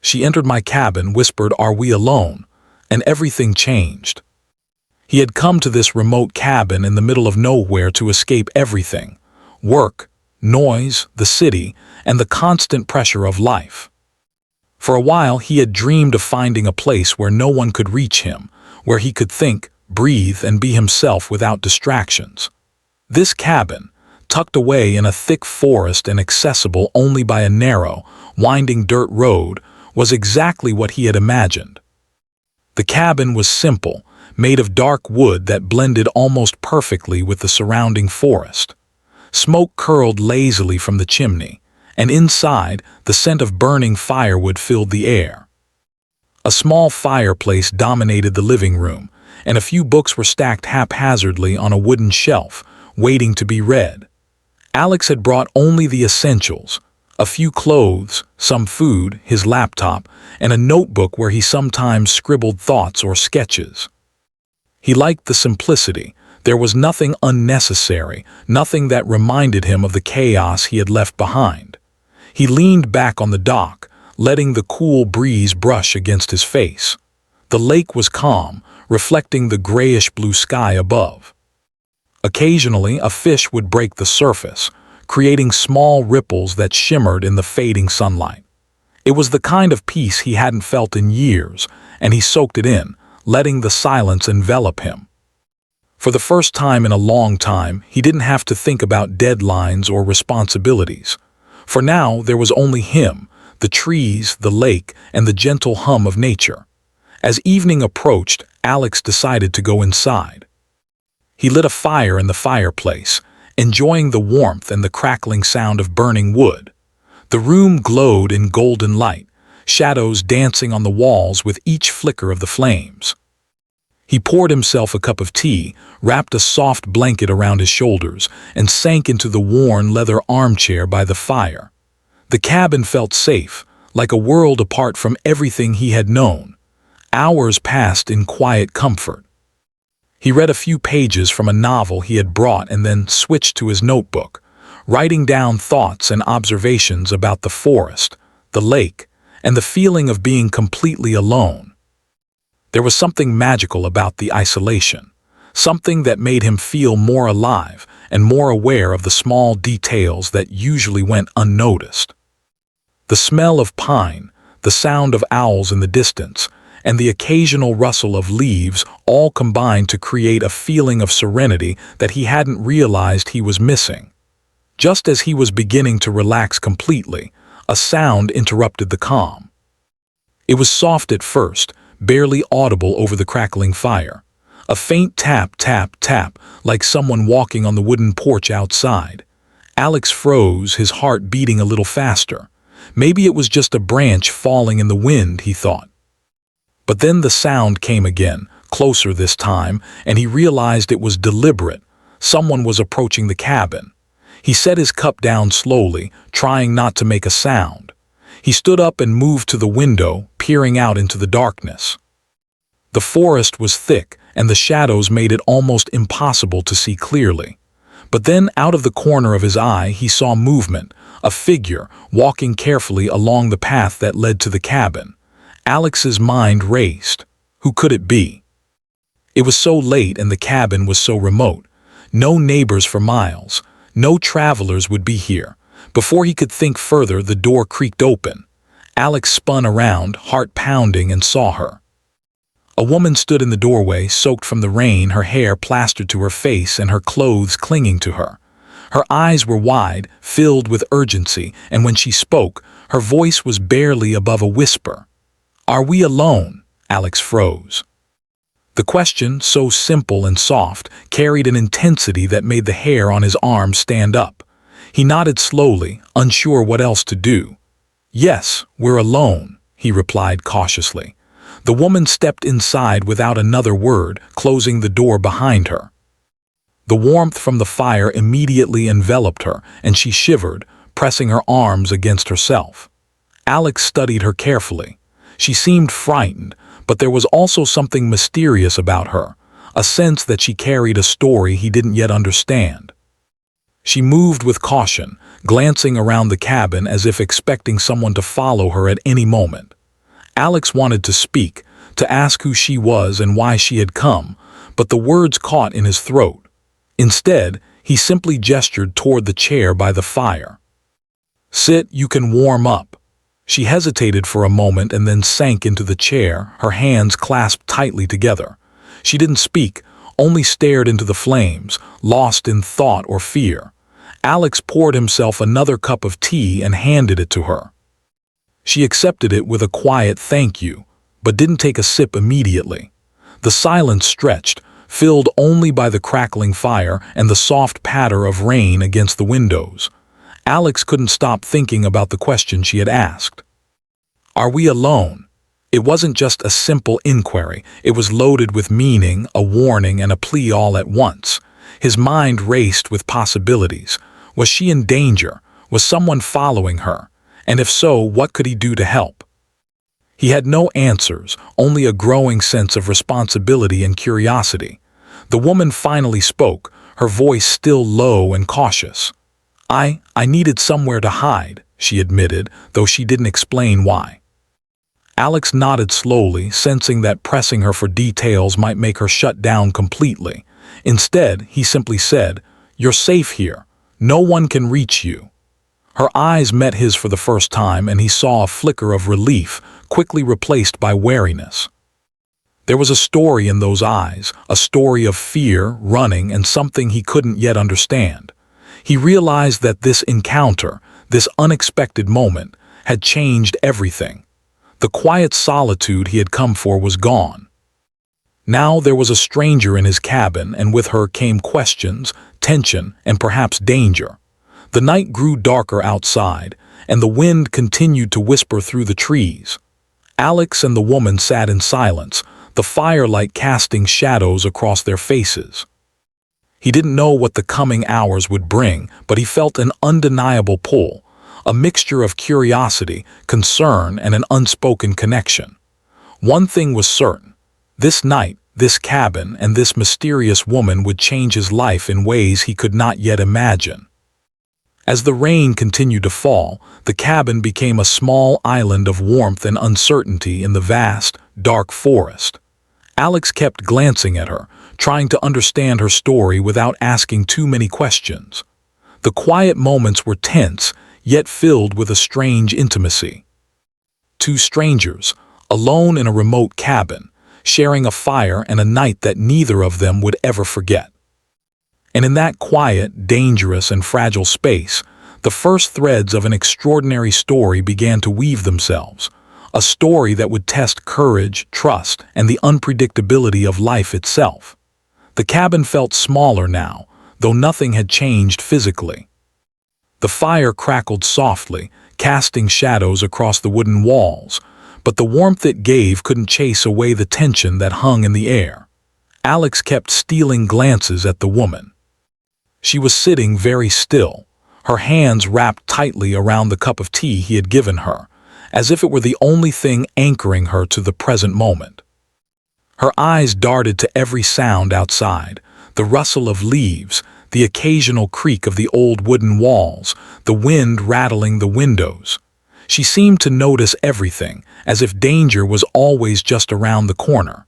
She entered my cabin, whispered, "Are we alone?" And everything changed. He had come to this remote cabin in the middle of nowhere to escape everything: work, noise, the city, and the constant pressure of life. For a while he had dreamed of finding a place where no one could reach him, where he could think, breathe, and be himself without distractions. This cabin, tucked away in a thick forest and accessible only by a narrow, winding dirt road, was exactly what he had imagined. The cabin was simple, made of dark wood that blended almost perfectly with the surrounding forest. Smoke curled lazily from the chimney, and inside, the scent of burning firewood filled the air. A small fireplace dominated the living room, and a few books were stacked haphazardly on a wooden shelf, waiting to be read. Alex had brought only the essentials: a few clothes, some food, his laptop, and a notebook where he sometimes scribbled thoughts or sketches. He liked the simplicity. There was nothing unnecessary, nothing that reminded him of the chaos he had left behind. He leaned back on the dock, letting the cool breeze brush against his face. The lake was calm, reflecting the grayish-blue sky above. Occasionally, a fish would break the surface, creating small ripples that shimmered in the fading sunlight. It was the kind of peace he hadn't felt in years, and he soaked it in, letting the silence envelop him. For the first time in a long time, he didn't have to think about deadlines or responsibilities. For now, there was only him, the trees, the lake, and the gentle hum of nature. As evening approached, Alex decided to go inside. He lit a fire in the fireplace, enjoying the warmth and the crackling sound of burning wood. The room glowed in golden light, shadows dancing on the walls with each flicker of the flames. He poured himself a cup of tea, wrapped a soft blanket around his shoulders, and sank into the worn leather armchair by the fire. The cabin felt safe, like a world apart from everything he had known. Hours passed in quiet comfort. He read a few pages from a novel he had brought and then switched to his notebook, writing down thoughts and observations about the forest, the lake, and the feeling of being completely alone. There was something magical about the isolation, something that made him feel more alive and more aware of the small details that usually went unnoticed. The smell of pine, the sound of owls in the distance, and the occasional rustle of leaves all combined to create a feeling of serenity that he hadn't realized he was missing. Just as he was beginning to relax completely, a sound interrupted the calm. It was soft at first, barely audible over the crackling fire. A faint tap, tap, tap, like someone walking on the wooden porch outside. Alex froze, his heart beating a little faster. Maybe it was just a branch falling in the wind, he thought. But then the sound came again, closer this time, and he realized it was deliberate. Someone was approaching the cabin. He set his cup down slowly, trying not to make a sound. He stood up and moved to the window, peering out into the darkness. The forest was thick, and the shadows made it almost impossible to see clearly. But then, out of the corner of his eye, he saw movement, a figure, walking carefully along the path that led to the cabin. Alex's mind raced. Who could it be? It was so late and the cabin was so remote. No neighbors for miles. No travelers would be here. Before he could think further, the door creaked open. Alex spun around, heart pounding, and saw her. A woman stood in the doorway, soaked from the rain, her hair plastered to her face and her clothes clinging to her. Her eyes were wide, filled with urgency, and when she spoke, her voice was barely above a whisper. "Are we alone?" Alex froze. The question, so simple and soft, carried an intensity that made the hair on his arm stand up. He nodded slowly, unsure what else to do. "Yes, we're alone," he replied cautiously. The woman stepped inside without another word, closing the door behind her. The warmth from the fire immediately enveloped her, and she shivered, pressing her arms against herself. Alex studied her carefully. She seemed frightened, but there was also something mysterious about her, a sense that she carried a story he didn't yet understand. She moved with caution, glancing around the cabin as if expecting someone to follow her at any moment. Alex wanted to speak, to ask who she was and why she had come, but the words caught in his throat. Instead, he simply gestured toward the chair by the fire. "Sit, you can warm up." She hesitated for a moment and then sank into the chair, her hands clasped tightly together. She didn't speak, only stared into the flames, lost in thought or fear. Alex poured himself another cup of tea and handed it to her. She accepted it with a quiet thank you, but didn't take a sip immediately. The silence stretched, filled only by the crackling fire and the soft patter of rain against the windows. Alex couldn't stop thinking about the question she had asked. "Are we alone?" It wasn't just a simple inquiry, it was loaded with meaning, a warning, and a plea all at once. His mind raced with possibilities. Was she in danger? Was someone following her? And if so, what could he do to help? He had no answers, only a growing sense of responsibility and curiosity. The woman finally spoke, her voice still low and cautious. I needed somewhere to hide," she admitted, though she didn't explain why. Alex nodded slowly, sensing that pressing her for details might make her shut down completely. Instead, he simply said, "You're safe here. No one can reach you." Her eyes met his for the first time, and he saw a flicker of relief, quickly replaced by wariness. There was a story in those eyes, a story of fear, running, and something he couldn't yet understand. He realized that this encounter, this unexpected moment, had changed everything. The quiet solitude he had come for was gone. Now there was a stranger in his cabin, and with her came questions, tension, and perhaps danger. The night grew darker outside, and the wind continued to whisper through the trees. Alex and the woman sat in silence, the firelight casting shadows across their faces. He didn't know what the coming hours would bring, but he felt an undeniable pull, a mixture of curiosity, concern, and an unspoken connection. One thing was certain: this night, this cabin, and this mysterious woman would change his life in ways he could not yet imagine. As the rain continued to fall, the cabin became a small island of warmth and uncertainty in the vast, dark forest. Alex kept glancing at her, trying to understand her story without asking too many questions. The quiet moments were tense, yet filled with a strange intimacy. Two strangers, alone in a remote cabin, sharing a fire and a night that neither of them would ever forget. And in that quiet, dangerous, and fragile space, the first threads of an extraordinary story began to weave themselves, a story that would test courage, trust, and the unpredictability of life itself. The cabin felt smaller now, though nothing had changed physically. The fire crackled softly, casting shadows across the wooden walls, but the warmth it gave couldn't chase away the tension that hung in the air. Alex kept stealing glances at the woman. She was sitting very still, her hands wrapped tightly around the cup of tea he had given her, as if it were the only thing anchoring her to the present moment. Her eyes darted to every sound outside, the rustle of leaves, the occasional creak of the old wooden walls, the wind rattling the windows. She seemed to notice everything, as if danger was always just around the corner.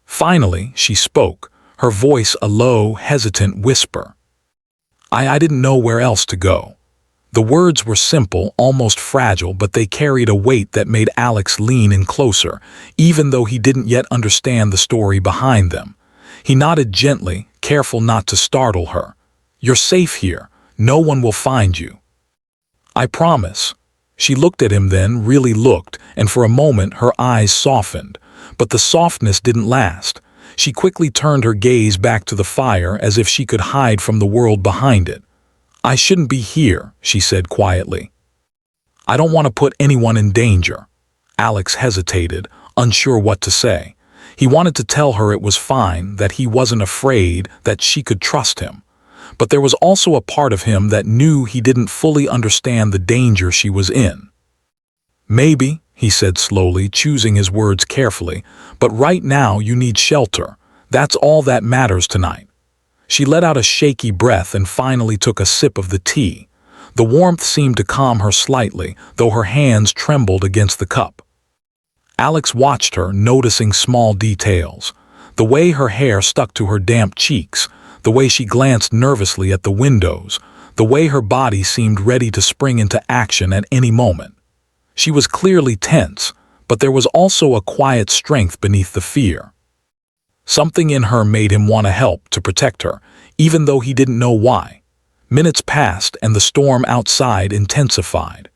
Finally, she spoke, her voice a low, hesitant whisper. I didn't know where else to go." The words were simple, almost fragile, but they carried a weight that made Alex lean in closer, even though he didn't yet understand the story behind them. He nodded gently, careful not to startle her. "You're safe here. No one will find you." "I promise." She looked at him then, really looked, and for a moment her eyes softened. But the softness didn't last. She quickly turned her gaze back to the fire as if she could hide from the world behind it. "I shouldn't be here," she said quietly. "I don't want to put anyone in danger." Alex hesitated, unsure what to say. He wanted to tell her it was fine, that he wasn't afraid, that she could trust him. But there was also a part of him that knew he didn't fully understand the danger she was in. "Maybe," he said slowly, choosing his words carefully, "but right now you need shelter. That's all that matters tonight." She let out a shaky breath and finally took a sip of the tea. The warmth seemed to calm her slightly, though her hands trembled against the cup. Alex watched her, noticing small details. The way her hair stuck to her damp cheeks, the way she glanced nervously at the windows, the way her body seemed ready to spring into action at any moment. She was clearly tense, but there was also a quiet strength beneath the fear. Something in her made him want to help, to protect her, even though he didn't know why. Minutes passed and the storm outside intensified.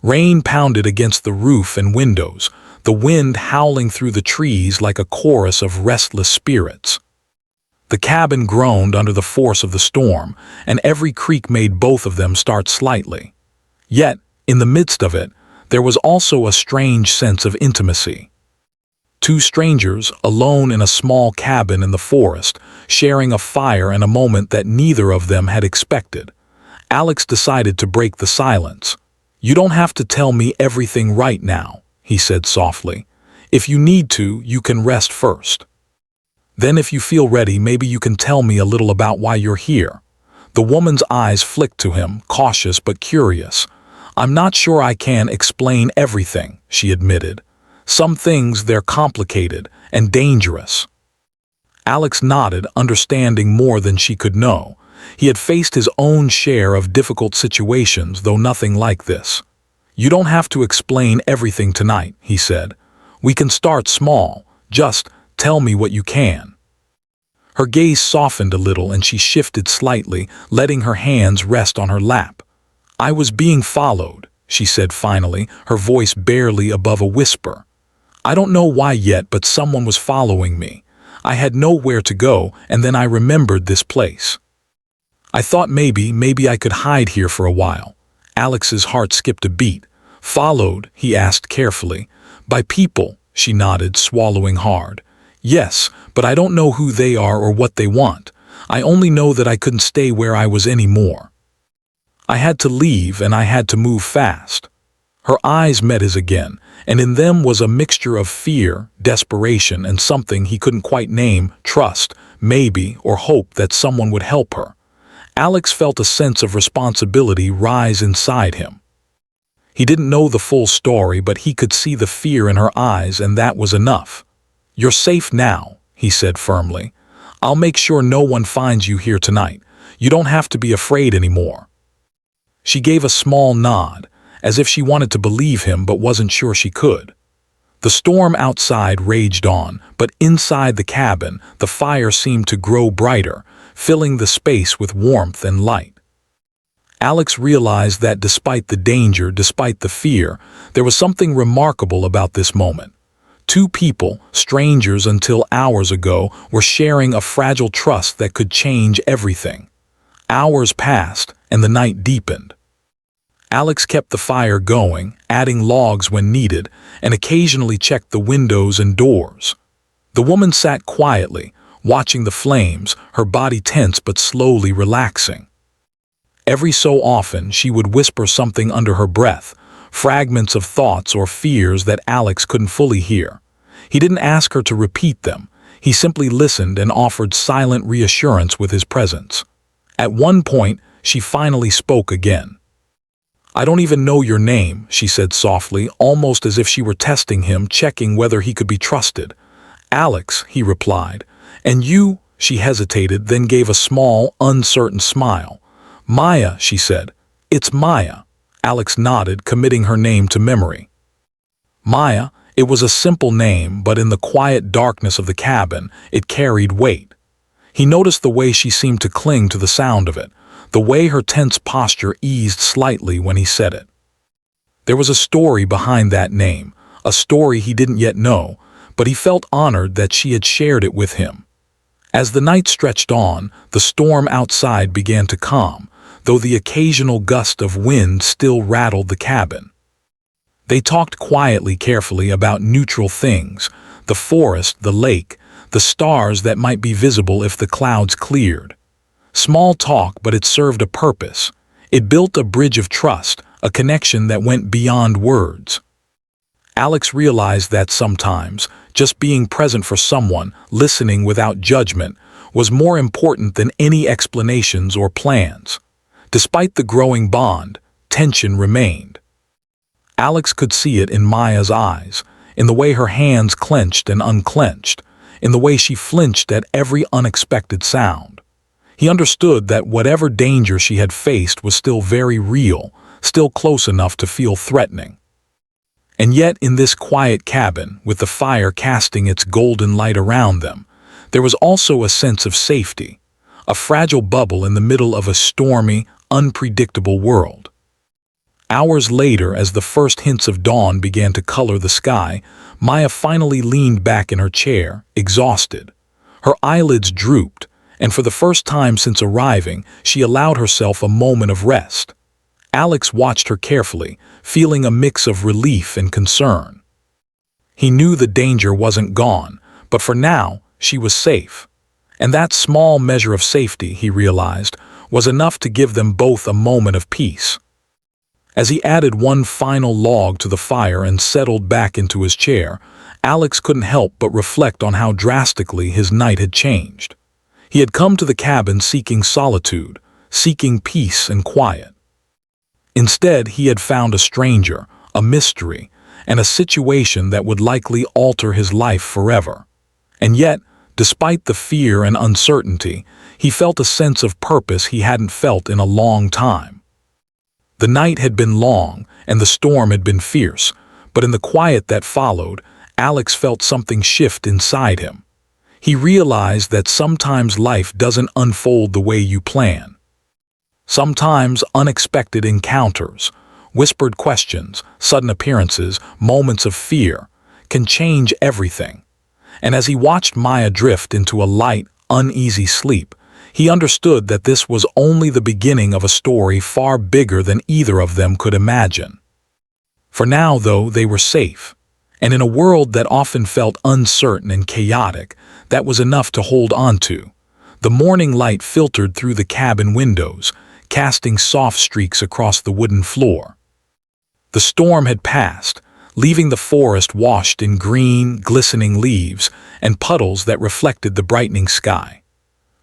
Rain pounded against the roof and windows, the wind howling through the trees like a chorus of restless spirits. The cabin groaned under the force of the storm, and every creak made both of them start slightly. Yet, in the midst of it, there was also a strange sense of intimacy. Two strangers, alone in a small cabin in the forest, sharing a fire and a moment that neither of them had expected. Alex decided to break the silence. "You don't have to tell me everything right now," he said softly. "If you need to, you can rest first. Then if you feel ready, maybe you can tell me a little about why you're here." The woman's eyes flicked to him, cautious but curious. "I'm not sure I can explain everything," she admitted. "Some things, they're complicated and dangerous." Alex nodded, understanding more than she could know. He had faced his own share of difficult situations, though nothing like this. "You don't have to explain everything tonight," he said. "We can start small. Just tell me what you can." Her gaze softened a little and she shifted slightly, letting her hands rest on her lap. "I was being followed," she said finally, her voice barely above a whisper. "I don't know why yet, but someone was following me. I had nowhere to go, and then I remembered this place. I thought maybe I could hide here for a while." Alex's heart skipped a beat. "Followed?" he asked carefully. "By people," she nodded, swallowing hard. "Yes, but I don't know who they are or what they want. I only know that I couldn't stay where I was anymore. I had to leave, and I had to move fast." Her eyes met his again, and in them was a mixture of fear, desperation, and something he couldn't quite name, trust, maybe, or hope that someone would help her. Alex felt a sense of responsibility rise inside him. He didn't know the full story, but he could see the fear in her eyes, and that was enough. "You're safe now," he said firmly. "I'll make sure no one finds you here tonight. You don't have to be afraid anymore." She gave a small nod, as if she wanted to believe him but wasn't sure she could. The storm outside raged on, but inside the cabin, the fire seemed to grow brighter, filling the space with warmth and light. Alex realized that despite the danger, despite the fear, there was something remarkable about this moment. Two people, strangers until hours ago, were sharing a fragile trust that could change everything. Hours passed, and the night deepened. Alex kept the fire going, adding logs when needed, and occasionally checked the windows and doors. The woman sat quietly, watching the flames, her body tense but slowly relaxing. Every so often, she would whisper something under her breath, fragments of thoughts or fears that Alex couldn't fully hear. He didn't ask her to repeat them. He simply listened and offered silent reassurance with his presence. At one point, she finally spoke again. "I don't even know your name," she said softly, almost as if she were testing him, checking whether he could be trusted. "Alex," he replied. "And you?" She hesitated, then gave a small, uncertain smile. "Maya," she said. "It's Maya." Alex nodded, committing her name to memory. Maya, it was a simple name, but in the quiet darkness of the cabin, it carried weight. He noticed the way she seemed to cling to the sound of it, the way her tense posture eased slightly when he said it. There was a story behind that name, a story he didn't yet know, but he felt honored that she had shared it with him. As the night stretched on, the storm outside began to calm, though the occasional gust of wind still rattled the cabin. They talked quietly, carefully about neutral things, the forest, the lake, the stars that might be visible if the clouds cleared. Small talk, but it served a purpose. It built a bridge of trust, a connection that went beyond words. Alex realized that sometimes, just being present for someone, listening without judgment, was more important than any explanations or plans. Despite the growing bond, tension remained. Alex could see it in Maya's eyes. in the way her hands clenched and unclenched, in the way she flinched at every unexpected sound. He understood that whatever danger she had faced was still very real, still close enough to feel threatening. And yet in this quiet cabin, with the fire casting its golden light around them, there was also a sense of safety, a fragile bubble in the middle of a stormy, unpredictable world. Hours later, as the first hints of dawn began to color the sky, Maya finally leaned back in her chair, exhausted. Her eyelids drooped, and for the first time since arriving, she allowed herself a moment of rest. Alex watched her carefully, feeling a mix of relief and concern. He knew the danger wasn't gone, but for now, she was safe. And that small measure of safety, he realized, was enough to give them both a moment of peace. As he added one final log to the fire and settled back into his chair, Alex couldn't help but reflect on how drastically his night had changed. He had come to the cabin seeking solitude, seeking peace and quiet. Instead, he had found a stranger, a mystery, and a situation that would likely alter his life forever. And yet, despite the fear and uncertainty, he felt a sense of purpose he hadn't felt in a long time. The night had been long, and the storm had been fierce, but in the quiet that followed, Alex felt something shift inside him. He realized that sometimes life doesn't unfold the way you plan. Sometimes unexpected encounters, whispered questions, sudden appearances, moments of fear, can change everything. And as he watched Maya drift into a light, uneasy sleep, he understood that this was only the beginning of a story far bigger than either of them could imagine. For now, though, they were safe, and in a world that often felt uncertain and chaotic, that was enough to hold on to. The morning light filtered through the cabin windows, casting soft streaks across the wooden floor. The storm had passed, leaving the forest washed in green, glistening leaves and puddles that reflected the brightening sky.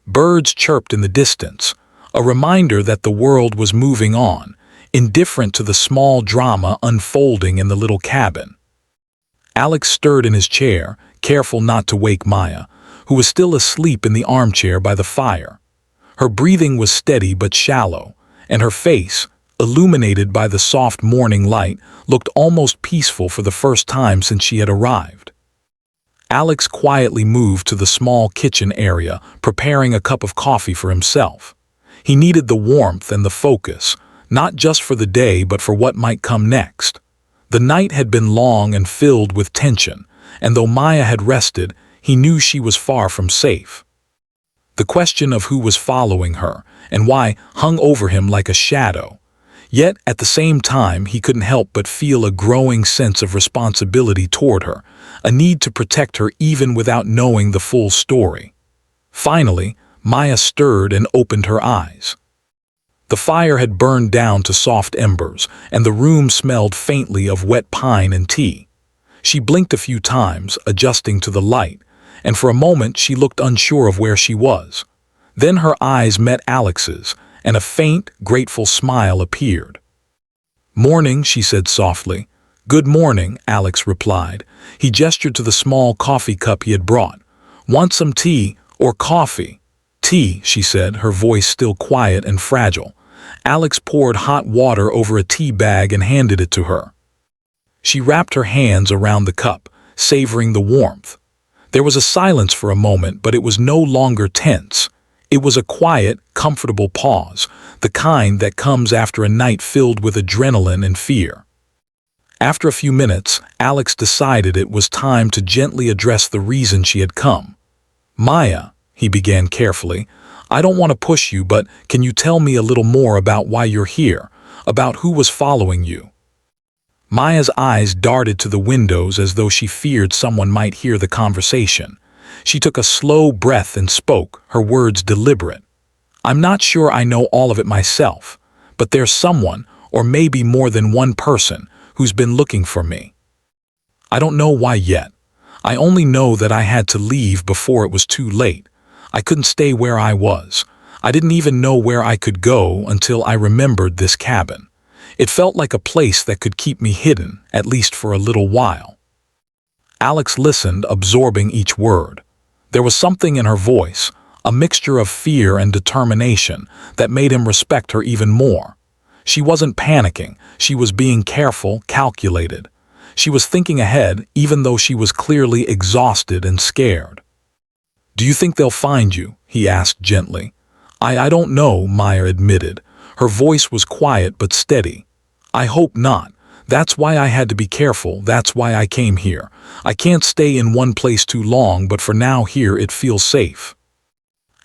Birds chirped in the distance, a reminder that the world was moving on, indifferent to the small drama unfolding in the little cabin. Alex stirred in his chair, careful not to wake Maya, who was still asleep in the armchair by the fire. Her breathing was steady but shallow, and her face, illuminated by the soft morning light, looked almost peaceful for the first time since she had arrived. Alex quietly moved to the small kitchen area, preparing a cup of coffee for himself. He needed the warmth and the focus, not just for the day but for what might come next. The night had been long and filled with tension, and though Maya had rested, he knew she was far from safe. The question of who was following her and why hung over him like a shadow. Yet, at the same time, he couldn't help but feel a growing sense of responsibility toward her, a need to protect her even without knowing the full story. Finally, Maya stirred and opened her eyes. The fire had burned down to soft embers, and the room smelled faintly of wet pine and tea. She blinked a few times, adjusting to the light, and for a moment she looked unsure of where she was. Then her eyes met Alex's, and a faint, grateful smile appeared. "Morning," she said softly. "Good morning," Alex replied. He gestured to the small coffee cup he had brought. "Want some tea or coffee?" "Tea," she said, her voice still quiet and fragile. Alex poured hot water over a tea bag and handed it to her. She wrapped her hands around the cup, savoring the warmth. There was a silence for a moment, but it was no longer tense. It was a quiet, comfortable pause, the kind that comes after a night filled with adrenaline and fear. After a few minutes, Alex decided it was time to gently address the reason she had come. "Maya," he began carefully, "I don't want to push you, but can you tell me a little more about why you're here, about who was following you?" Maya's eyes darted to the windows as though she feared someone might hear the conversation. She took a slow breath and spoke, her words deliberate. "I'm not sure I know all of it myself, but there's someone, or maybe more than one person, who's been looking for me. I don't know why yet. I only know that I had to leave before it was too late. I couldn't stay where I was. I didn't even know where I could go until I remembered this cabin. It felt like a place that could keep me hidden, at least for a little while." Alex listened, absorbing each word. There was something in her voice, a mixture of fear and determination, that made him respect her even more. She wasn't panicking, she was being careful, calculated. She was thinking ahead, even though she was clearly exhausted and scared. "Do you think they'll find you?" he asked gently. I don't know," Maya admitted. Her voice was quiet but steady. "I hope not. That's why I had to be careful, that's why I came here. I can't stay in one place too long, but for now here it feels safe."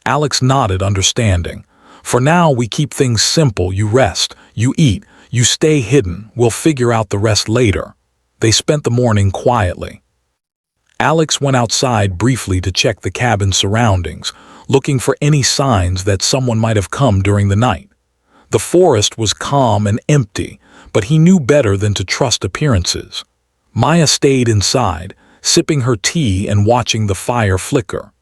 Alex nodded, understanding. "For now we keep things simple, you rest, you eat, you stay hidden, we'll figure out the rest later." They spent the morning quietly. Alex went outside briefly to check the cabin's surroundings, looking for any signs that someone might have come during the night. The forest was calm and empty, but he knew better than to trust appearances. Maya stayed inside, sipping her tea and watching the fire flicker.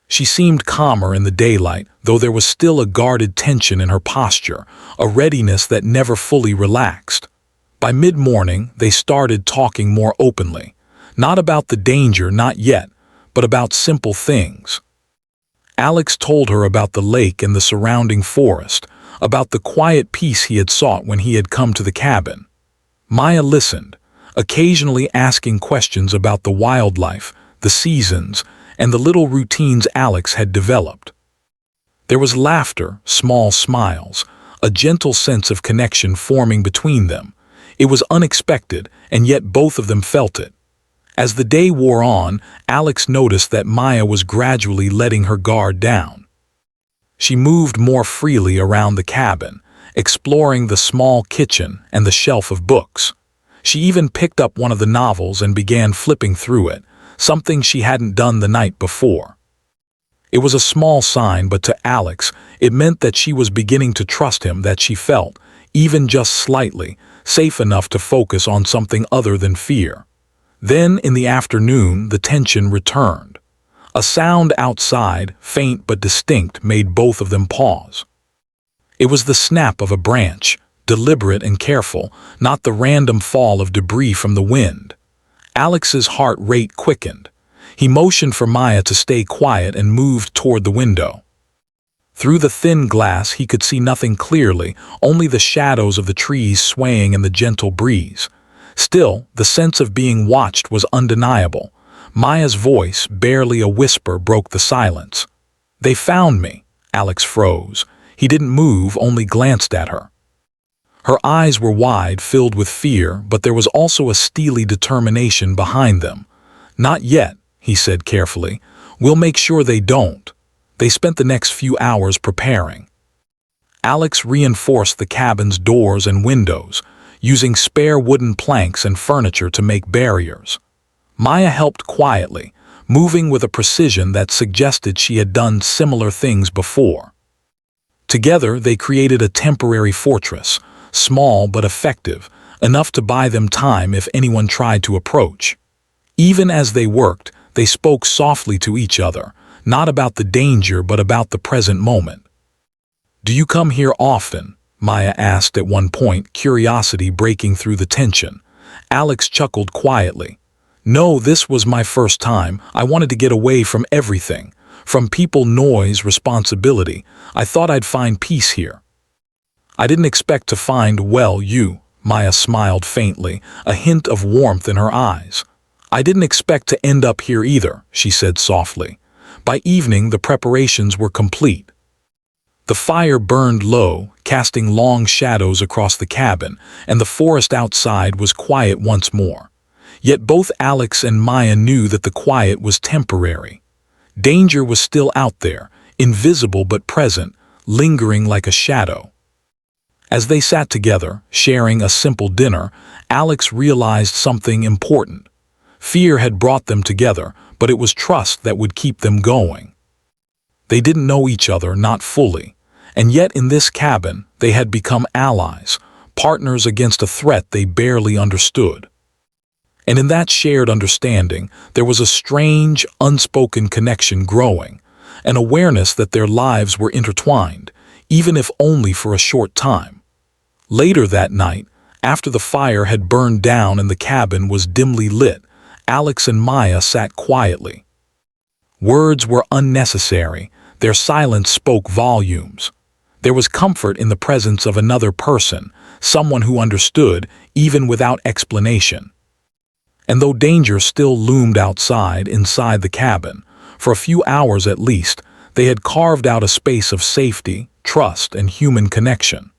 She seemed calmer in the daylight, though there was still a guarded tension in her posture, a readiness that never fully relaxed. By mid-morning, they started talking more openly. Not about the danger, not yet, but about simple things. Alex told her about the lake and the surrounding forest, about the quiet peace he had sought when he had come to the cabin. Maya listened, occasionally asking questions about the wildlife, the seasons, and the little routines Alex had developed. There was laughter, small smiles, a gentle sense of connection forming between them. It was unexpected, and yet both of them felt it. As the day wore on, Alex noticed that Maya was gradually letting her guard down. She moved more freely around the cabin, exploring the small kitchen and the shelf of books. She even picked up one of the novels and began flipping through it, something she hadn't done the night before. It was a small sign, but to Alex, it meant that she was beginning to trust him, that she felt, even just slightly, safe enough to focus on something other than fear. Then, in the afternoon, the tension returned. A sound outside, faint but distinct, made both of them pause. It was the snap of a branch, deliberate and careful, not the random fall of debris from the wind. Alex's heart rate quickened. He motioned for Maya to stay quiet and moved toward the window. Through the thin glass he could see nothing clearly, only the shadows of the trees swaying in the gentle breeze. Still, the sense of being watched was undeniable. Maya's voice, barely a whisper, broke the silence. "They found me." Alex froze. He didn't move, only glanced at her. Her eyes were wide, filled with fear, but there was also a steely determination behind them. "Not yet," he said carefully. "We'll make sure they don't." They spent the next few hours preparing. Alex reinforced the cabin's doors and windows, using spare wooden planks and furniture to make barriers. Maya helped quietly, moving with a precision that suggested she had done similar things before. Together they created a temporary fortress, small but effective, enough to buy them time if anyone tried to approach. Even as they worked, they spoke softly to each other, not about the danger but about the present moment. "Do you come here often?" Maya asked at one point, curiosity breaking through the tension. Alex chuckled quietly. "No, this was my first time. I wanted to get away from everything. From people, noise, responsibility. I thought I'd find peace here." "I didn't expect to find, well, you." Maya smiled faintly, a hint of warmth in her eyes. "I didn't expect to end up here either," she said softly. By evening, the preparations were complete. The fire burned low, casting long shadows across the cabin, and the forest outside was quiet once more. Yet both Alex and Maya knew that the quiet was temporary. Danger was still out there, invisible but present, lingering like a shadow. As they sat together, sharing a simple dinner, Alex realized something important. Fear had brought them together, but it was trust that would keep them going. They didn't know each other, not fully. And yet in this cabin, they had become allies, partners against a threat they barely understood. And in that shared understanding, there was a strange, unspoken connection growing, an awareness that their lives were intertwined, even if only for a short time. Later that night, after the fire had burned down and the cabin was dimly lit, Alex and Maya sat quietly. Words were unnecessary. Their silence spoke volumes. There was comfort in the presence of another person, someone who understood, even without explanation. And though danger still loomed inside the cabin, for a few hours at least, they had carved out a space of safety, trust, and human connection.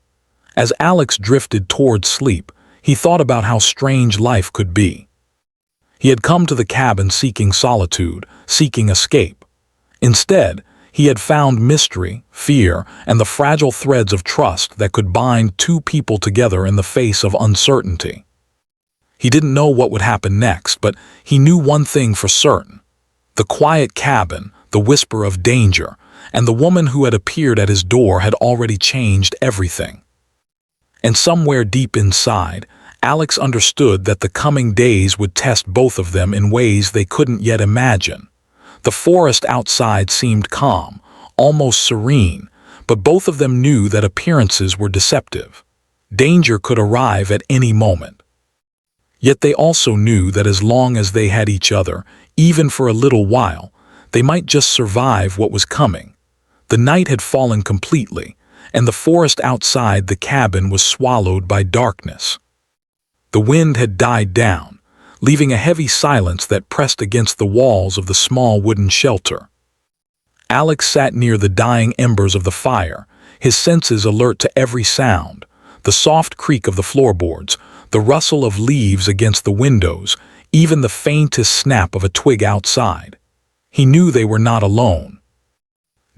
As Alex drifted toward sleep, he thought about how strange life could be. He had come to the cabin seeking solitude, seeking escape. Instead, he had found mystery, fear, and the fragile threads of trust that could bind two people together in the face of uncertainty. He didn't know what would happen next, but he knew one thing for certain. The quiet cabin, the whisper of danger, and the woman who had appeared at his door had already changed everything. And somewhere deep inside, Alex understood that the coming days would test both of them in ways they couldn't yet imagine. The forest outside seemed calm, almost serene, but both of them knew that appearances were deceptive. Danger could arrive at any moment. Yet they also knew that as long as they had each other, even for a little while, they might just survive what was coming. The night had fallen completely, and the forest outside the cabin was swallowed by darkness. The wind had died down, leaving a heavy silence that pressed against the walls of the small wooden shelter. Alex sat near the dying embers of the fire, his senses alert to every sound, the soft creak of the floorboards, the rustle of leaves against the windows, even the faintest snap of a twig outside. He knew they were not alone.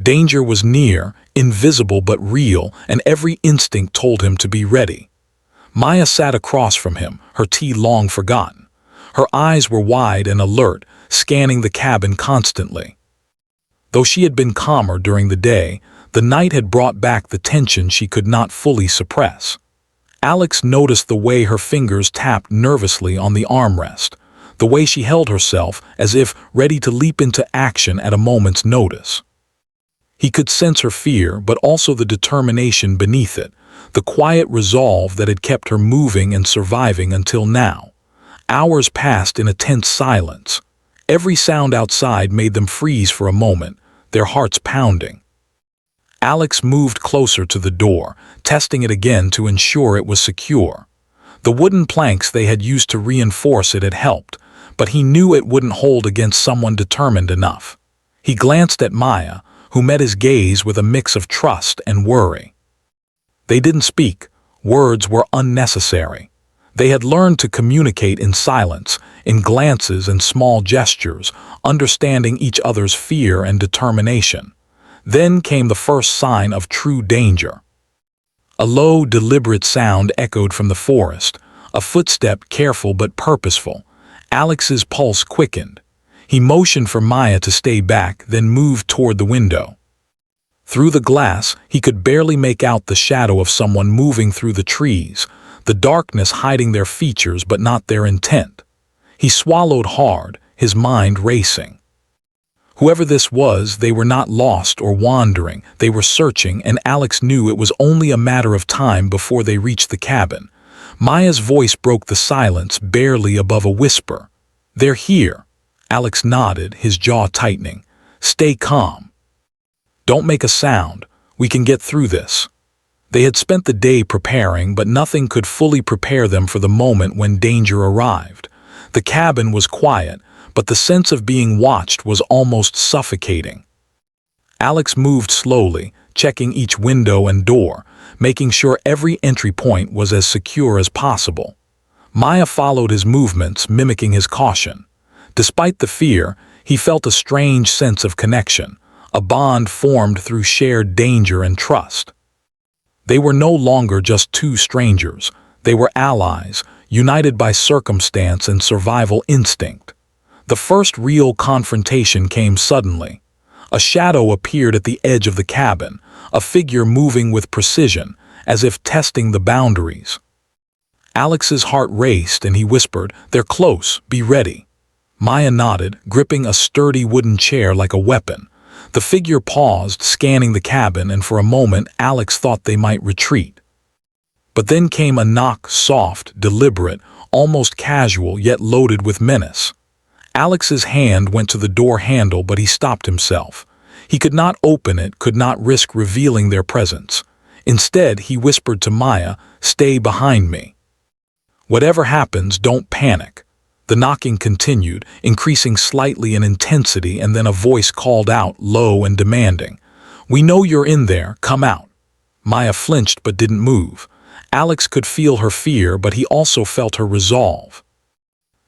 Danger was near, invisible but real, and every instinct told him to be ready. Maya sat across from him, her tea long forgotten. Her eyes were wide and alert, scanning the cabin constantly. Though she had been calmer during the day, the night had brought back the tension she could not fully suppress. Alex noticed the way her fingers tapped nervously on the armrest, the way she held herself as if ready to leap into action at a moment's notice. He could sense her fear, but also the determination beneath it, the quiet resolve that had kept her moving and surviving until now. Hours passed in a tense silence. Every sound outside made them freeze for a moment, their hearts pounding. Alex moved closer to the door, testing it again to ensure it was secure. The wooden planks they had used to reinforce it had helped, but he knew it wouldn't hold against someone determined enough. He glanced at Maya, who met his gaze with a mix of trust and worry. They didn't speak. Words were unnecessary. They had learned to communicate in silence, in glances and small gestures, understanding each other's fear and determination. Then came the first sign of true danger. A low, deliberate sound echoed from the forest, a footstep careful but purposeful. Alex's pulse quickened. He motioned for Maya to stay back, then moved toward the window. Through the glass, he could barely make out the shadow of someone moving through the trees, the darkness hiding their features but not their intent. He swallowed hard, his mind racing. Whoever this was, they were not lost or wandering, they were searching, and Alex knew it was only a matter of time before they reached the cabin. Maya's voice broke the silence, barely above a whisper. "They're here." Alex nodded, his jaw tightening. "Stay calm. Don't make a sound. We can get through this." They had spent the day preparing, but nothing could fully prepare them for the moment when danger arrived. The cabin was quiet, but the sense of being watched was almost suffocating. Alex moved slowly, checking each window and door, making sure every entry point was as secure as possible. Maya followed his movements, mimicking his caution. Despite the fear, he felt a strange sense of connection, a bond formed through shared danger and trust. They were no longer just two strangers. They were allies, united by circumstance and survival instinct. The first real confrontation came suddenly. A shadow appeared at the edge of the cabin, a figure moving with precision, as if testing the boundaries. Alex's heart raced and he whispered, "They're close, be ready." Maya nodded, gripping a sturdy wooden chair like a weapon. The figure paused, scanning the cabin, and for a moment Alex thought they might retreat. But then came a knock, soft, deliberate, almost casual, yet loaded with menace. Alex's hand went to the door handle, but he stopped himself. He could not open it, could not risk revealing their presence. Instead, he whispered to Maya, "Stay behind me. Whatever happens, don't panic." The knocking continued, increasing slightly in intensity, and then a voice called out, low and demanding, "We know you're in there, come out." Maya flinched but didn't move. Alex could feel her fear, but he also felt her resolve.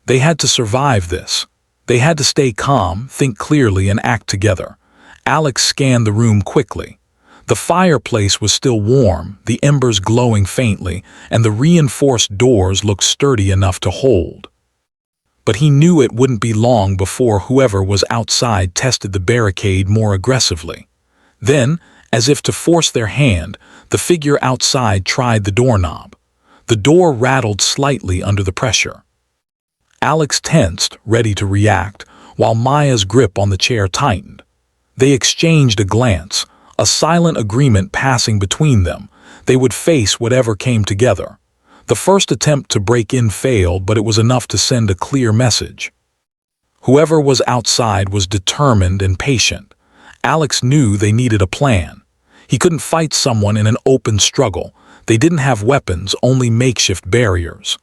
They had to survive this. They had to stay calm, think clearly, and act together. Alex scanned the room quickly. The fireplace was still warm, the embers glowing faintly, and the reinforced doors looked sturdy enough to hold. But he knew it wouldn't be long before whoever was outside tested the barricade more aggressively. Then, as if to force their hand, the figure outside tried the doorknob. The door rattled slightly under the pressure. Alex tensed, ready to react, while Maya's grip on the chair tightened. They exchanged a glance, a silent agreement passing between them. They would face whatever came together. The first attempt to break in failed, but it was enough to send a clear message. Whoever was outside was determined and patient. Alex knew they needed a plan. He couldn't fight someone in an open struggle. They didn't have weapons, only makeshift barriers.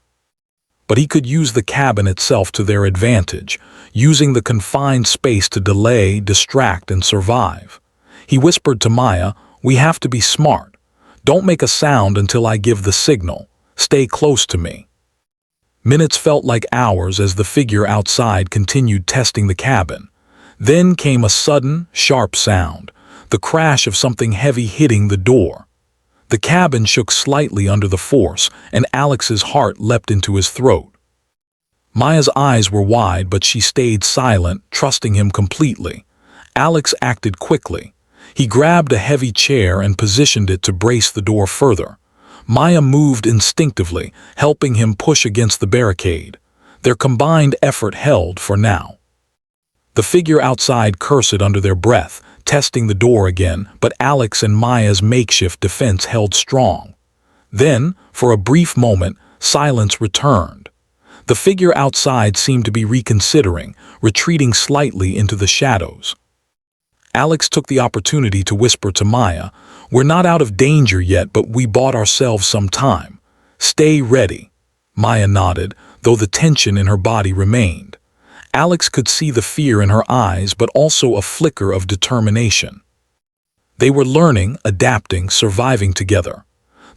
But he could use the cabin itself to their advantage, using the confined space to delay, distract, and survive. He whispered to Maya, "We have to be smart. Don't make a sound until I give the signal. Stay close to me." Minutes felt like hours as the figure outside continued testing the cabin. Then came a sudden, sharp sound, the crash of something heavy hitting the door. The cabin shook slightly under the force, and Alex's heart leapt into his throat. Maya's eyes were wide, but she stayed silent, trusting him completely. Alex acted quickly. He grabbed a heavy chair and positioned it to brace the door further. Maya moved instinctively, helping him push against the barricade. Their combined effort held for now. The figure outside cursed under their breath, testing the door again, but Alex and Maya's makeshift defense held strong. Then, for a brief moment, silence returned. The figure outside seemed to be reconsidering, retreating slightly into the shadows. Alex took the opportunity to whisper to Maya, "We're not out of danger yet, but we bought ourselves some time. Stay ready." Maya nodded, though the tension in her body remained. Alex could see the fear in her eyes, but also a flicker of determination. They were learning, adapting, surviving together.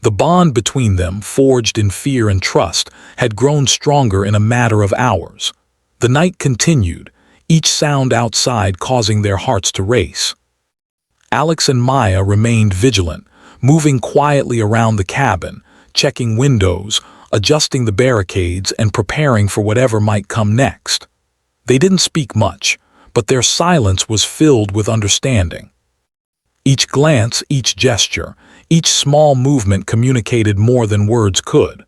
The bond between them, forged in fear and trust, had grown stronger in a matter of hours. The night continued, each sound outside causing their hearts to race. Alex and Maya remained vigilant, moving quietly around the cabin, checking windows, adjusting the barricades, and preparing for whatever might come next. They didn't speak much, but their silence was filled with understanding. Each glance, each gesture, each small movement communicated more than words could.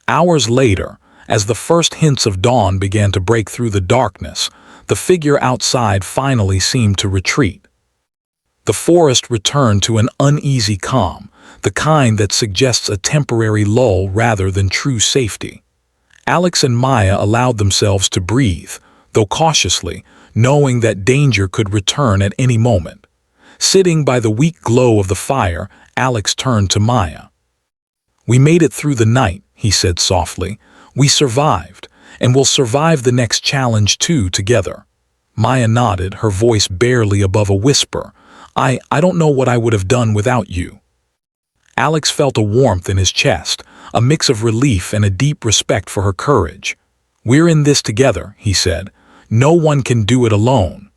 Hours later, as the first hints of dawn began to break through the darkness, the figure outside finally seemed to retreat. The forest returned to an uneasy calm, the kind that suggests a temporary lull rather than true safety. Alex and Maya allowed themselves to breathe, though cautiously, knowing that danger could return at any moment. Sitting by the weak glow of the fire, Alex turned to Maya. "We made it through the night," he said softly. "We survived, and we'll survive the next challenge too together." Maya nodded, her voice barely above a whisper. I don't know what I would have done without you." Alex felt a warmth in his chest, a mix of relief and a deep respect for her courage. "We're in this together," he said. "No one can do it alone."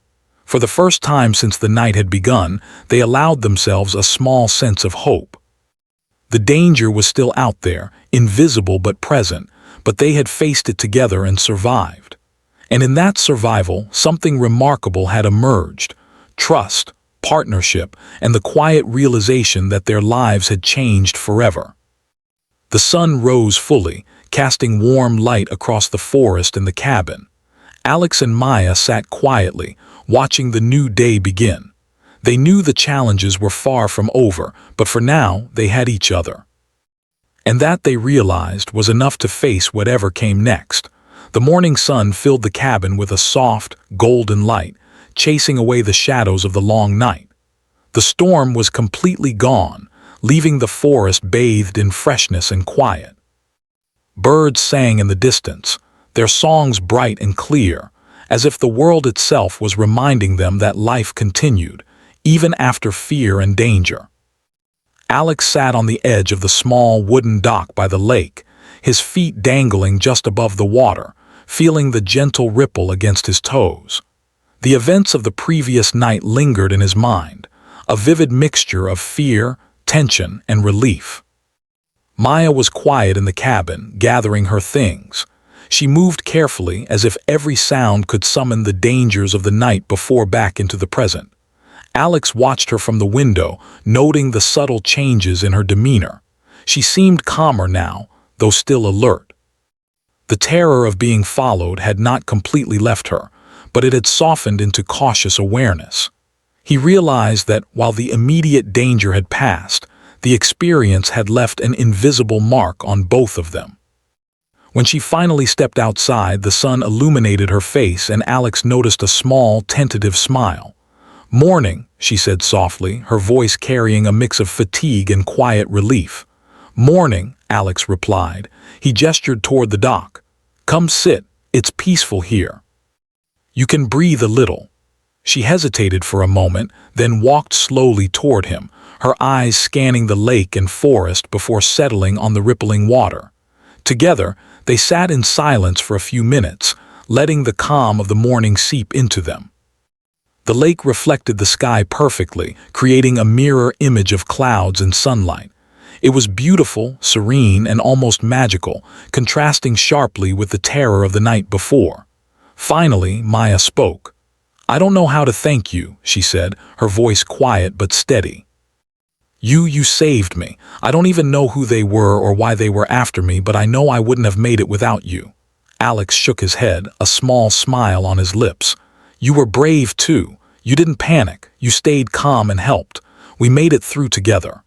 For the first time since the night had begun, they allowed themselves a small sense of hope. The danger was still out there, invisible but present, but they had faced it together and survived. And in that survival, something remarkable had emerged: trust, partnership, and the quiet realization that their lives had changed forever. The sun rose fully, casting warm light across the forest and the cabin. Alex and Maya sat quietly, watching the new day begin. They knew the challenges were far from over, but for now they had each other. And that, they realized, was enough to face whatever came next. The morning sun filled the cabin with a soft, golden light, chasing away the shadows of the long night. The storm was completely gone, leaving the forest bathed in freshness and quiet. Birds sang in the distance, their songs bright and clear, as if the world itself was reminding them that life continued, even after fear and danger. Alex sat on the edge of the small wooden dock by the lake, his feet dangling just above the water, feeling the gentle ripple against his toes. The events of the previous night lingered in his mind, a vivid mixture of fear, tension, and relief. Maya was quiet in the cabin, gathering her things. She moved carefully, as if every sound could summon the dangers of the night before back into the present. Alex watched her from the window, noting the subtle changes in her demeanor. She seemed calmer now, though still alert. The terror of being followed had not completely left her, but it had softened into cautious awareness. He realized that while the immediate danger had passed, the experience had left an invisible mark on both of them. When she finally stepped outside, the sun illuminated her face and Alex noticed a small, tentative smile. "Morning," she said softly, her voice carrying a mix of fatigue and quiet relief. "Morning," Alex replied. He gestured toward the dock. "Come sit, it's peaceful here. You can breathe a little." She hesitated for a moment, then walked slowly toward him, her eyes scanning the lake and forest before settling on the rippling water. Together, they sat in silence for a few minutes, letting the calm of the morning seep into them. The lake reflected the sky perfectly, creating a mirror image of clouds and sunlight. It was beautiful, serene, and almost magical, contrasting sharply with the terror of the night before. Finally, Maya spoke. "I don't know how to thank you," she said, her voice quiet but steady. You saved me. I don't even know who they were or why they were after me, but I know I wouldn't have made it without you." Alex shook his head, a small smile on his lips. "You were brave too. You didn't panic. You stayed calm and helped. We made it through together."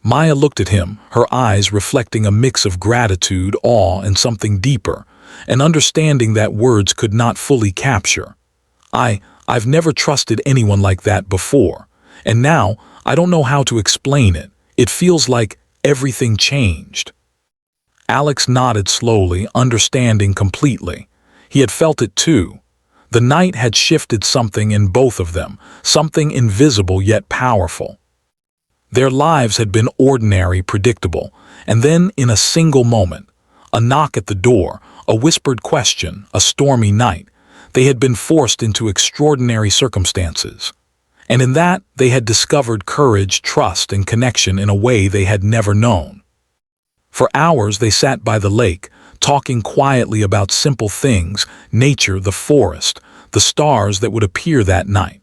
Maya looked at him, her eyes reflecting a mix of gratitude, awe, and something deeper, an understanding that words could not fully capture. I've never trusted anyone like that before, and now I don't know how to explain it. It feels like everything changed." Alex nodded slowly, understanding completely. He had felt it too. The night had shifted something in both of them, something invisible yet powerful. Their lives had been ordinary, predictable, and then in a single moment, a knock at the door, a whispered question, a stormy night, they had been forced into extraordinary circumstances. And in that, they had discovered courage, trust, and connection in a way they had never known. For hours they sat by the lake, talking quietly about simple things, nature, the forest, the stars that would appear that night.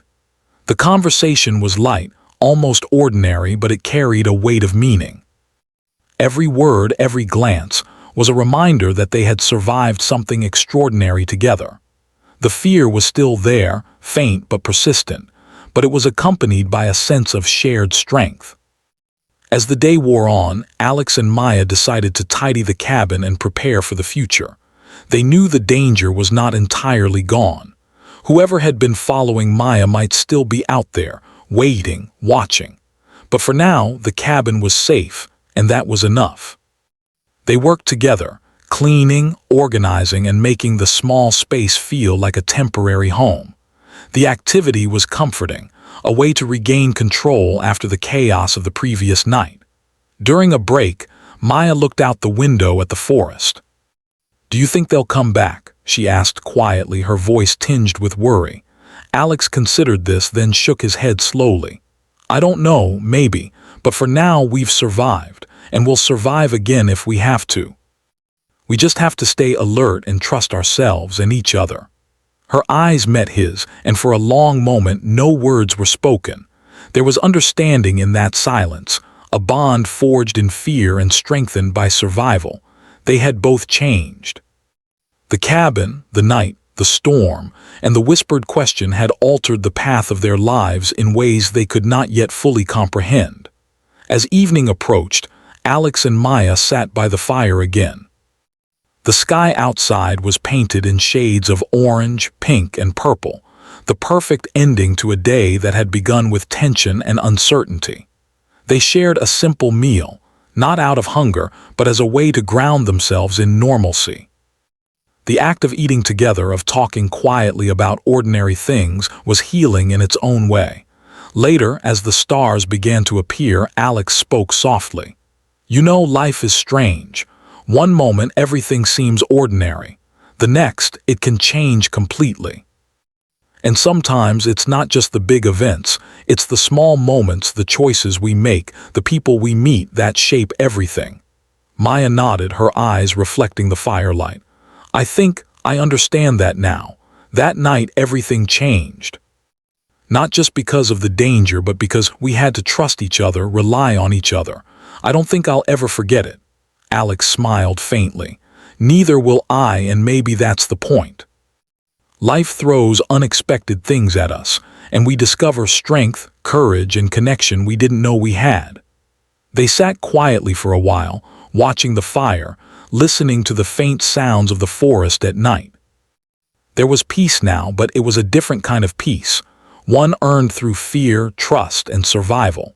The conversation was light, almost ordinary, but it carried a weight of meaning. Every word, every glance, was a reminder that they had survived something extraordinary together. The fear was still there, faint but persistent, but it was accompanied by a sense of shared strength. As the day wore on, Alex and Maya decided to tidy the cabin and prepare for the future. They knew the danger was not entirely gone. Whoever had been following Maya might still be out there, waiting, watching. But for now, the cabin was safe, and that was enough. They worked together, cleaning, organizing, and making the small space feel like a temporary home. The activity was comforting, a way to regain control after the chaos of the previous night. During a break, Maya looked out the window at the forest. "Do you think they'll come back?" she asked quietly, her voice tinged with worry. Alex considered this, then shook his head slowly. "I don't know, maybe, but for now we've survived, and we'll survive again if we have to. We just have to stay alert and trust ourselves and each other." Her eyes met his, and for a long moment no words were spoken. There was understanding in that silence, a bond forged in fear and strengthened by survival. They had both changed. The cabin, the night, the storm, and the whispered question had altered the path of their lives in ways they could not yet fully comprehend. As evening approached, Alex and Maya sat by the fire again. The sky outside was painted in shades of orange, pink, and purple, the perfect ending to a day that had begun with tension and uncertainty. They shared a simple meal, not out of hunger, but as a way to ground themselves in normalcy. The act of eating together, of talking quietly about ordinary things, was healing in its own way. Later, as the stars began to appear, Alex spoke softly. "You know, life is strange. One moment everything seems ordinary. The next, it can change completely. And sometimes it's not just the big events, it's the small moments, the choices we make, the people we meet that shape everything." Maya nodded, her eyes reflecting the firelight. "I think I understand that now. That night everything changed. Not just because of the danger, but because we had to trust each other, rely on each other. I don't think I'll ever forget it." Alex smiled faintly. "Neither will I, and maybe that's the point. Life throws unexpected things at us, and we discover strength, courage, and connection we didn't know we had." They sat quietly for a while, watching the fire, listening to the faint sounds of the forest at night. There was peace now, but it was a different kind of peace, one earned through fear, trust, and survival.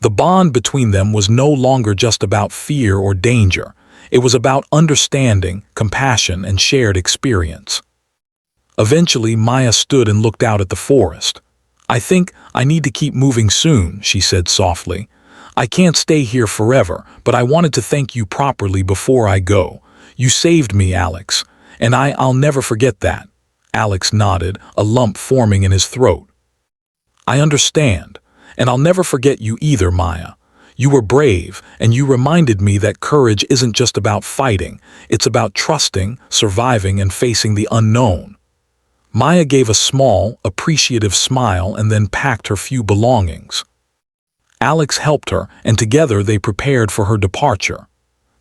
The bond between them was no longer just about fear or danger. It was about understanding, compassion, and shared experience. Eventually, Maya stood and looked out at the forest. "I think I need to keep moving soon," she said softly. "I can't stay here forever, but I wanted to thank you properly before I go. You saved me, Alex, and I'll never forget that." Alex nodded, a lump forming in his throat. "I understand, and I'll never forget you either, Maya. You were brave, and you reminded me that courage isn't just about fighting, it's about trusting, surviving, and facing the unknown." Maya gave a small, appreciative smile and then packed her few belongings. Alex helped her, and together they prepared for her departure.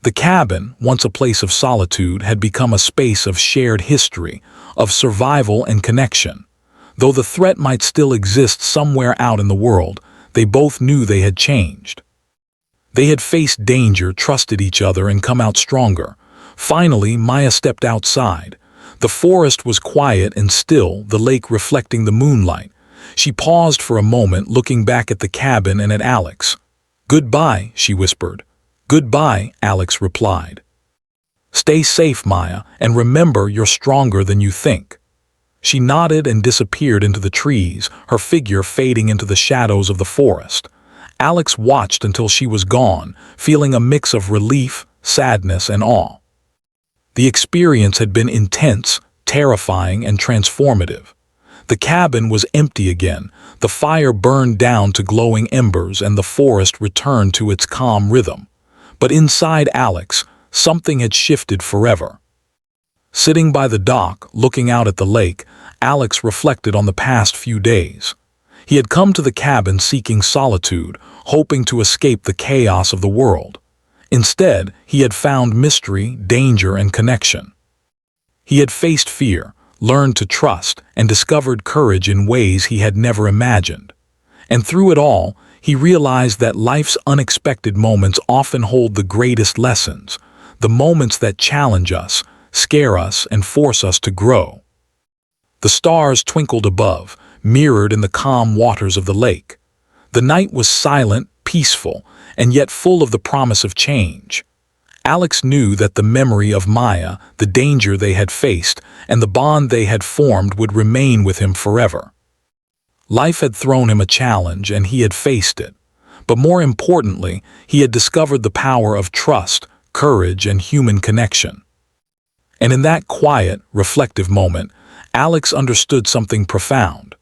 The cabin, once a place of solitude, had become a space of shared history, of survival and connection. Though the threat might still exist somewhere out in the world, they both knew they had changed. They had faced danger, trusted each other, and come out stronger. Finally, Maya stepped outside. The forest was quiet and still, the lake reflecting the moonlight. She paused for a moment, looking back at the cabin and at Alex. "Goodbye," she whispered. "Goodbye," Alex replied. "Stay safe, Maya, and remember you're stronger than you think." She nodded and disappeared into the trees, her figure fading into the shadows of the forest. Alex watched until she was gone, feeling a mix of relief, sadness, and awe. The experience had been intense, terrifying, and transformative. The cabin was empty again, the fire burned down to glowing embers, and the forest returned to its calm rhythm. But inside Alex, something had shifted forever. Sitting by the dock, looking out at the lake, Alex reflected on the past few days. He had come to the cabin seeking solitude, hoping to escape the chaos of the world. Instead, he had found mystery, danger, and connection. He had faced fear, learned to trust, and discovered courage in ways he had never imagined. And through it all, he realized that life's unexpected moments often hold the greatest lessons, the moments that challenge us, scare us, and force us to grow. The stars twinkled above, mirrored in the calm waters of the lake. The night was silent, peaceful, and yet full of the promise of change. Alex knew that the memory of Maya, the danger they had faced, and the bond they had formed would remain with him forever. Life had thrown him a challenge, and he had faced it. But more importantly, he had discovered the power of trust, courage, and human connection. And in that quiet, reflective moment, Alex understood something profound.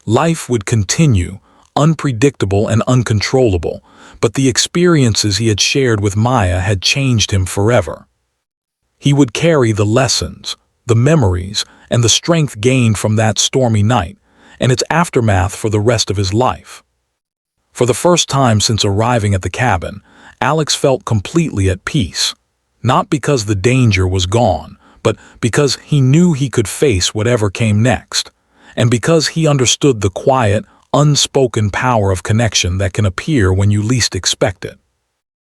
Life would continue, unpredictable and uncontrollable, but the experiences he had shared with Maya had changed him forever. He would carry the lessons, the memories, and the strength gained from that stormy night, and its aftermath for the rest of his life. For the first time since arriving at the cabin, Alex felt completely at peace, not because the danger was gone, but because he knew he could face whatever came next, and because he understood the quiet, unspoken power of connection that can appear when you least expect it.